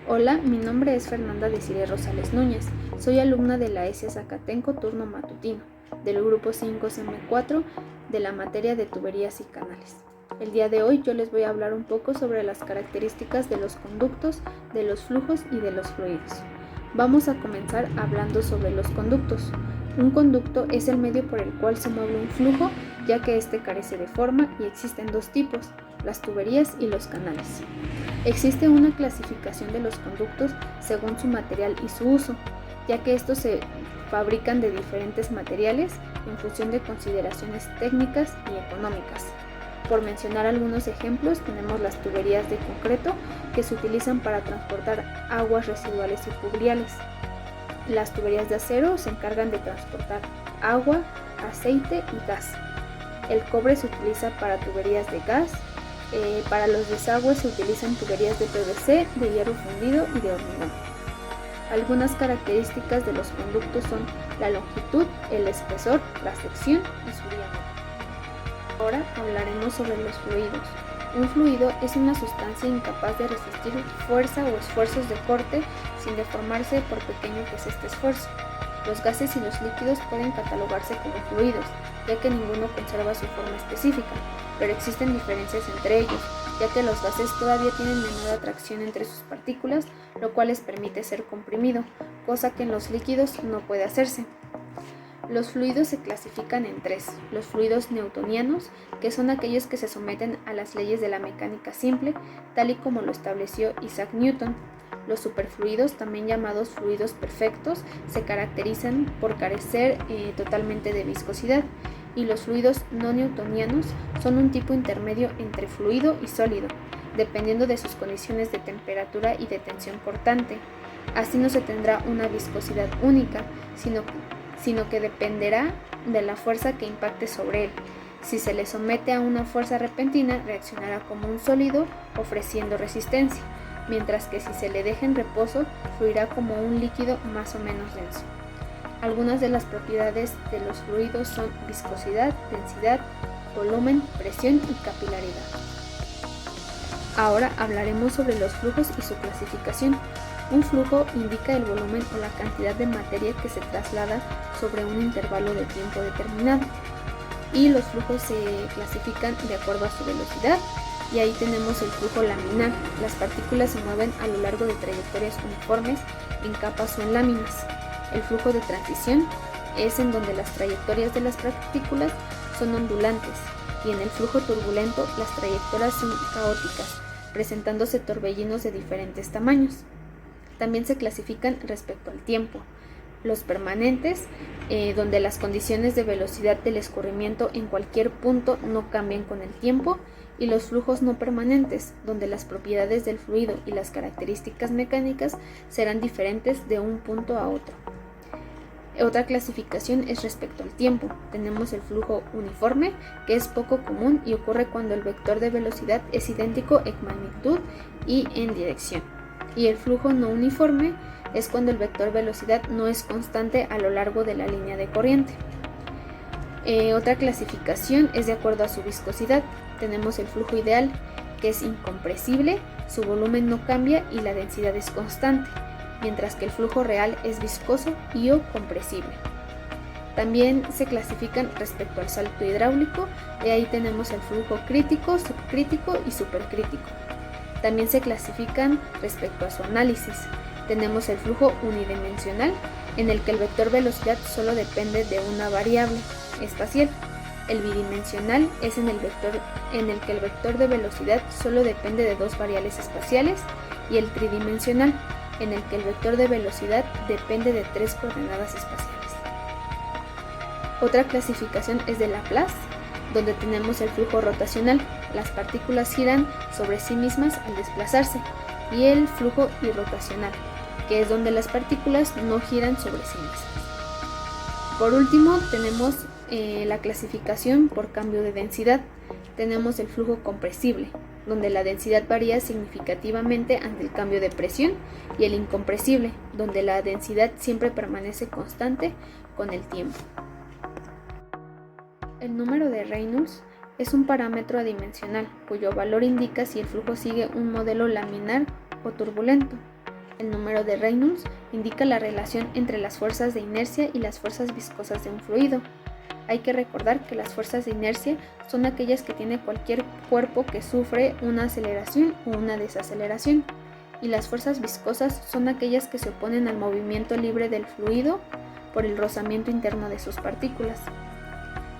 Hola, mi nombre es Fernanda Desiree Rosales Núñez. Soy alumna de la ESIA Zacatenco turno matutino, del grupo 5CM4 de la materia de tuberías y canales. El día de hoy yo les voy a hablar un poco sobre las características de los conductos, de los flujos y de los fluidos. Vamos a comenzar hablando sobre los conductos. Un conducto es el medio por el cual se mueve un flujo, ya que éste carece de forma y existen dos tipos, las tuberías y los canales. Existe una clasificación de los conductos según su material y su uso, ya que estos se fabrican de diferentes materiales en función de consideraciones técnicas y económicas. Por mencionar algunos ejemplos, tenemos las tuberías de concreto que se utilizan para transportar aguas residuales y pluviales. Las tuberías de acero se encargan de transportar agua, aceite y gas. El cobre se utiliza para tuberías de gas. Para los desagües se utilizan tuberías de PVC, de hierro fundido y de hormigón. Algunas características de los conductos son la longitud, el espesor, la sección y su diámetro. Ahora hablaremos sobre los fluidos. Un fluido es una sustancia incapaz de resistir fuerza o esfuerzos de corte sin deformarse por pequeño que sea este esfuerzo. Los gases y los líquidos pueden catalogarse como fluidos, ya que ninguno conserva su forma específica, pero existen diferencias entre ellos, ya que los gases todavía tienen menor atracción entre sus partículas, lo cual les permite ser comprimido, cosa que en los líquidos no puede hacerse. Los fluidos se clasifican en tres: los fluidos newtonianos, que son aquellos que se someten a las leyes de la mecánica simple, tal y como lo estableció Isaac Newton. Los superfluidos, también llamados fluidos perfectos, se caracterizan por carecer totalmente de viscosidad, y los fluidos no newtonianos son un tipo intermedio entre fluido y sólido, dependiendo de sus condiciones de temperatura y de tensión cortante. Así no se tendrá una viscosidad única, sino que dependerá de la fuerza que impacte sobre él. Si se le somete a una fuerza repentina, reaccionará como un sólido, ofreciendo resistencia, mientras que si se le deja en reposo, fluirá como un líquido más o menos denso. Algunas de las propiedades de los fluidos son viscosidad, densidad, volumen, presión y capilaridad. Ahora hablaremos sobre los flujos y su clasificación. Un flujo indica el volumen o la cantidad de materia que se traslada sobre un intervalo de tiempo determinado. Y los flujos se clasifican de acuerdo a su velocidad. Y ahí tenemos el flujo laminar. Las partículas se mueven a lo largo de trayectorias uniformes en capas o en láminas. El flujo de transición es en donde las trayectorias de las partículas son ondulantes, y en el flujo turbulento las trayectorias son caóticas, presentándose torbellinos de diferentes tamaños. También se clasifican respecto al tiempo. Los permanentes, donde las condiciones de velocidad del escurrimiento en cualquier punto no cambian con el tiempo, y los flujos no permanentes, donde las propiedades del fluido y las características mecánicas serán diferentes de un punto a otro. Otra clasificación es respecto al tiempo. Tenemos el flujo uniforme, que es poco común y ocurre cuando el vector de velocidad es idéntico en magnitud y en dirección. Y el flujo no uniforme es cuando el vector velocidad no es constante a lo largo de la línea de corriente. Otra clasificación es de acuerdo a su viscosidad. Tenemos el flujo ideal, que es incompresible, su volumen no cambia y la densidad es constante, mientras que el flujo real es viscoso y o compresible. También se clasifican respecto al salto hidráulico, y ahí tenemos el flujo crítico, subcrítico y supercrítico. También se clasifican respecto a su análisis. Tenemos el flujo unidimensional, en el que el vector velocidad solo depende de una variable espacial. El bidimensional es en el que el vector de velocidad solo depende de dos variables espaciales, y el tridimensional, en el que el vector de velocidad depende de tres coordenadas espaciales. Otra clasificación es de Laplace, donde tenemos el flujo rotacional. Las partículas giran sobre sí mismas al desplazarse, y el flujo irrotacional, que es donde las partículas no giran sobre sí mismas. Por último, tenemos la clasificación por cambio de densidad. Tenemos el flujo compresible, donde la densidad varía significativamente ante el cambio de presión, y el incompresible, donde la densidad siempre permanece constante con el tiempo. El número de Reynolds es un parámetro adimensional cuyo valor indica si el flujo sigue un modelo laminar o turbulento. El número de Reynolds indica la relación entre las fuerzas de inercia y las fuerzas viscosas de un fluido. Hay que recordar que las fuerzas de inercia son aquellas que tiene cualquier cuerpo que sufre una aceleración o una desaceleración, y las fuerzas viscosas son aquellas que se oponen al movimiento libre del fluido por el rozamiento interno de sus partículas.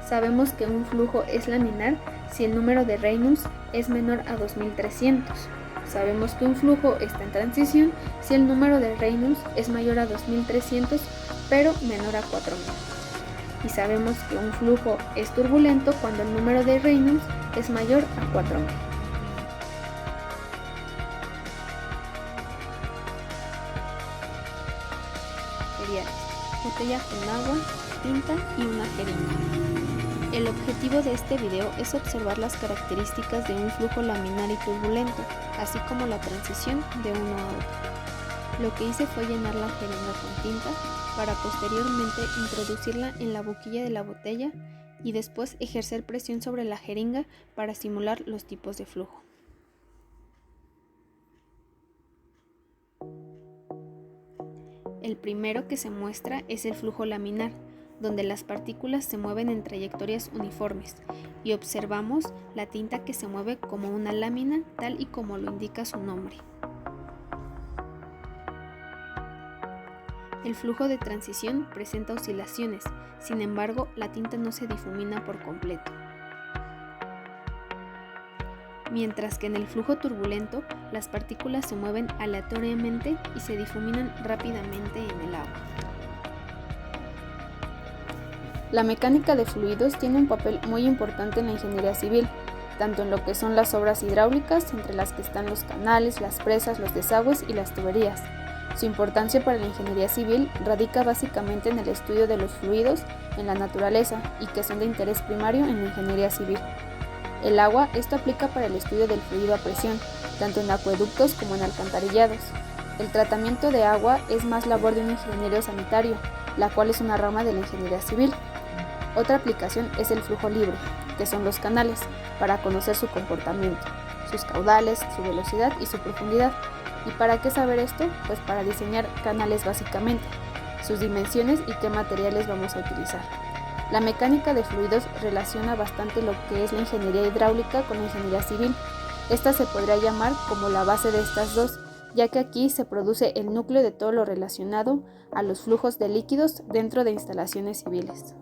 Sabemos que un flujo es laminar si el número de Reynolds es menor a 2300. Sabemos que un flujo está en transición si el número de Reynolds es mayor a 2300 pero menor a 4000. Y sabemos que un flujo es turbulento cuando el número de Reynolds es mayor a 4000. Materiales: botella con agua, tinta y una jeringa. El objetivo de este video es observar las características de un flujo laminar y turbulento, así como la transición de uno a otro. Lo que hice fue llenar la jeringa con tinta para posteriormente introducirla en la boquilla de la botella y después ejercer presión sobre la jeringa para simular los tipos de flujo. El primero que se muestra es el flujo laminar, donde las partículas se mueven en trayectorias uniformes y observamos la tinta que se mueve como una lámina, tal y como lo indica su nombre. El flujo de transición presenta oscilaciones, sin embargo, la tinta no se difumina por completo. Mientras que en el flujo turbulento, las partículas se mueven aleatoriamente y se difuminan rápidamente en el agua. La mecánica de fluidos tiene un papel muy importante en la ingeniería civil, tanto en lo que son las obras hidráulicas, entre las que están los canales, las presas, los desagües y las tuberías. Su importancia para la ingeniería civil radica básicamente en el estudio de los fluidos en la naturaleza y que son de interés primario en la ingeniería civil. El agua, esto aplica para el estudio del fluido a presión, tanto en acueductos como en alcantarillados. El tratamiento de agua es más labor de un ingeniero sanitario, la cual es una rama de la ingeniería civil. Otra aplicación es el flujo libre, que son los canales, para conocer su comportamiento, sus caudales, su velocidad y su profundidad. ¿Y para qué saber esto? Pues para diseñar canales básicamente, sus dimensiones y qué materiales vamos a utilizar. La mecánica de fluidos relaciona bastante lo que es la ingeniería hidráulica con la ingeniería civil. Esta se podría llamar como la base de estas dos, ya que aquí se produce el núcleo de todo lo relacionado a los flujos de líquidos dentro de instalaciones civiles.